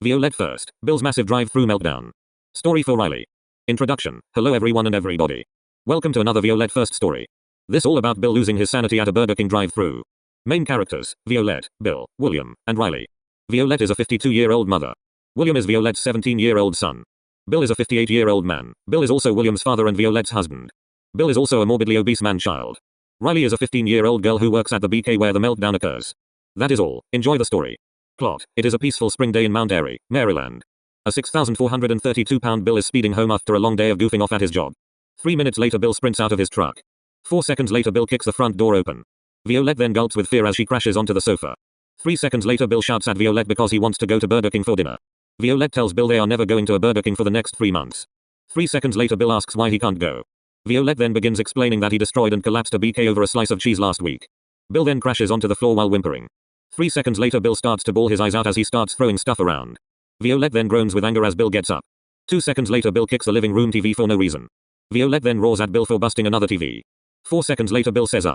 Violette1st, Bill's massive drive-through meltdown. Story for Riley. Introduction. Hello everyone and everybody. Welcome to another Violette1st story. This all about Bill losing his sanity at a Burger King drive-through. Main characters, Violette, Bill, William, and Riley. Violette is a 52-year-old mother. William is Violette's 17-year-old son. Bill is a 58-year-old man. Bill is also William's father and Violette's husband. Bill is also a morbidly obese man-child. Riley is a 15-year-old girl who works at the BK where the meltdown occurs. That is all. Enjoy the story. Plot. It is a peaceful spring day in Mount Airy, Maryland. A 6,432-pound Bill is speeding home after a long day of goofing off at his job. 3 minutes later Bill sprints out of his truck. 4 seconds later Bill kicks the front door open. Violette then gulps with fear as she crashes onto the sofa. 3 seconds later Bill shouts at Violette because he wants to go to Burger King for dinner. Violette tells Bill they are never going to a Burger King for the next 3 months. 3 seconds later Bill asks why he can't go. Violette then begins explaining that he destroyed and collapsed a BK over a slice of cheese last week. Bill then crashes onto the floor while whimpering. 3 seconds later Bill starts to bawl his eyes out as he starts throwing stuff around. Violette then groans with anger as Bill gets up. 2 seconds later Bill kicks the living room TV for no reason. Violette then roars at Bill for busting another TV. 4 seconds later Bill says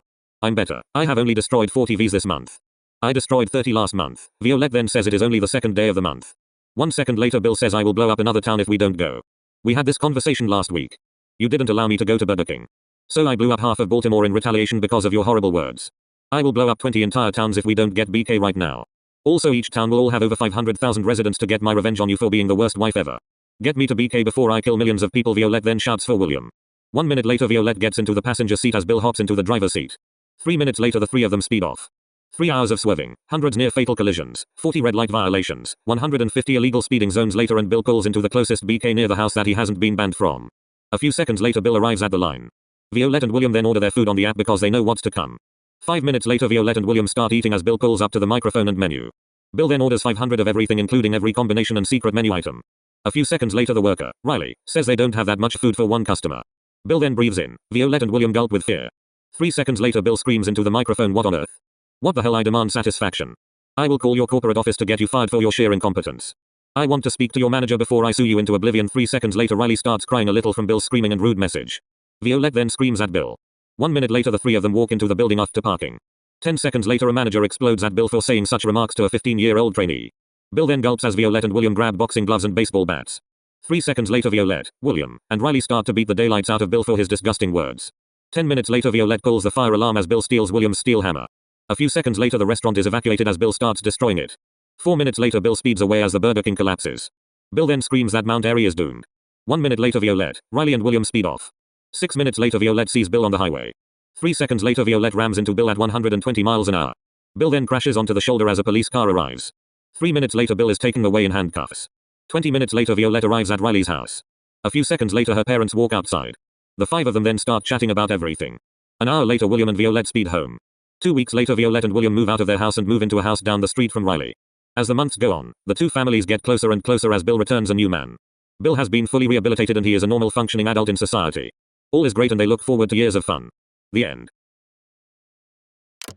I'm better. I have only destroyed 4 TVs this month. I destroyed 30 last month. Violette then says it is only the second day of the month. 1 second later Bill says I will blow up another town if we don't go. We had this conversation last week. You didn't allow me to go to Burger King. So I blew up half of Baltimore in retaliation because of your horrible words. I will blow up 20 entire towns if we don't get BK right now. Also each town will all have over 500,000 residents to get my revenge on you for being the worst wife ever. Get me to BK before I kill millions of people. Violette then shouts for William. 1 minute later Violette gets into the passenger seat as Bill hops into the driver's seat. 3 minutes later the three of them speed off. 3 hours of swerving, hundreds near fatal collisions, 40 red light violations, 150 illegal speeding zones later and Bill calls into the closest BK near the house that he hasn't been banned from. A few seconds later Bill arrives at the line. Violette and William then order their food on the app because they know what's to come. 5 minutes later Violette and William start eating as Bill calls up to the microphone and menu. Bill then orders 500 of everything including every combination and secret menu item. A few seconds later the worker, Riley, says they don't have that much food for one customer. Bill then breathes in. Violette and William gulp with fear. 3 seconds later Bill screams into the microphone, what on earth? What the hell? I demand satisfaction. I will call your corporate office to get you fired for your sheer incompetence. I want to speak to your manager before I sue you into oblivion. 3 seconds later Riley starts crying a little from Bill's screaming and rude message. Violette then screams at Bill. 1 minute later the three of them walk into the building after parking. 10 seconds later a manager explodes at Bill for saying such remarks to a 15-year-old trainee. Bill then gulps as Violette and William grab boxing gloves and baseball bats. 3 seconds later Violette, William, and Riley start to beat the daylights out of Bill for his disgusting words. 10 minutes later Violette calls the fire alarm as Bill steals William's steel hammer. A few seconds later the restaurant is evacuated as Bill starts destroying it. 4 minutes later Bill speeds away as the Burger King collapses. Bill then screams that Mount Airy is doomed. 1 minute later Violette, Riley and William speed off. 6 minutes later Violette sees Bill on the highway. 3 seconds later Violette rams into Bill at 120 miles an hour. Bill then crashes onto the shoulder as a police car arrives. 3 minutes later Bill is taken away in handcuffs. 20 minutes later Violette arrives at Riley's house. A few seconds later her parents walk outside. The 5 of them then start chatting about everything. An hour later William and Violette speed home. 2 weeks later Violette and William move out of their house and move into a house down the street from Riley. As the months go on, the two families get closer and closer as Bill returns a new man. Bill has been fully rehabilitated and he is a normal functioning adult in society. All is great and they look forward to years of fun. The end.